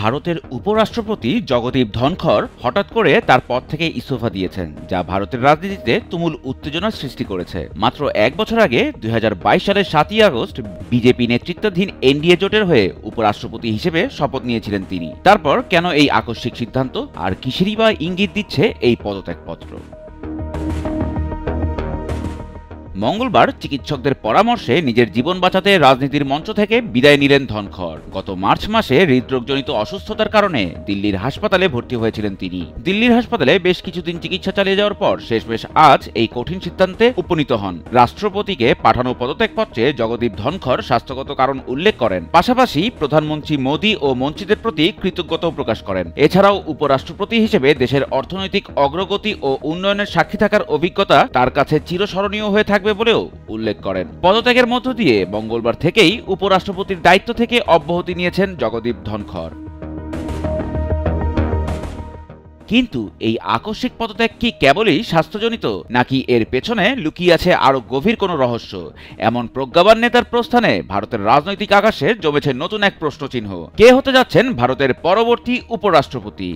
ভারতের উপরাষ্ট্রপতি জগদীপ ধনখড় হঠাৎ করে তার পদ থেকে ইস্তফা দিয়েছেন, যা ভারতের রাজনীতিতে তুমুল উত্তেজনার সৃষ্টি করেছে। মাত্র এক বছর আগে ২০২২ সালের ৭ই আগস্ট বিজেপি নেতৃত্বাধীন এনডিএ জোটের হয়ে উপরাষ্ট্রপতি হিসেবে শপথ নিয়েছিলেন তিনি। তারপর কেন এই আকস্মিক সিদ্ধান্ত, আর কিসেরই বা ইঙ্গিত দিচ্ছে এই পদত্যাগপত্র? মঙ্গলবার চিকিৎসকদের পরামর্শে নিজের জীবন বাঁচাতে রাজনীতির মঞ্চ থেকে বিদায় নিলেন ধনখড়। গত মার্চ মাসে হৃদরোগজনিত অসুস্থতার কারণে দিল্লির হাসপাতালে ভর্তি হয়েছিলেন তিনি। দিল্লির হাসপাতালে বেশ কিছুদিন চিকিৎসা চালিয়ে যাওয়ার পর শেষমেশ আজ এই কঠিন সিদ্ধান্তে উপনীত হন। রাষ্ট্রপতিকে পাঠানো পদত্যাগপত্রে জগদীপ ধনখড় স্বাস্থ্যগত কারণ উল্লেখ করেন, পাশাপাশি প্রধানমন্ত্রী মোদী ও মন্ত্রীদের প্রতি কৃতজ্ঞতাও প্রকাশ করেন। এছাড়াও উপরাষ্ট্রপতি হিসেবে দেশের অর্থনৈতিক অগ্রগতি ও উন্নয়নের সাক্ষী থাকার অভিজ্ঞতা তার কাছে চিরস্মরণীয় হয়ে থাকবে বলেও উল্লেখ করেন। পদত্যাগের মধ্য দিয়ে মঙ্গলবার থেকেই উপরাষ্ট্রপতির দায়িত্ব থেকে অব্যাহতি নিয়েছেন জগদীপ ধনখড়। কিন্তু এই আকস্মিক পদত্যাগ কি কেবলই স্বাস্থ্যজনিত, নাকি এর পেছনে লুকিয়ে আছে আরো গভীর কোনো রহস্য? এমন প্রজ্ঞাবান নেতার প্রস্থানে ভারতের রাজনৈতিক আকাশে জমেছে নতুন এক প্রশ্নচিহ্ন। কে হতে যাচ্ছেন ভারতের পরবর্তী উপরাষ্ট্রপতি?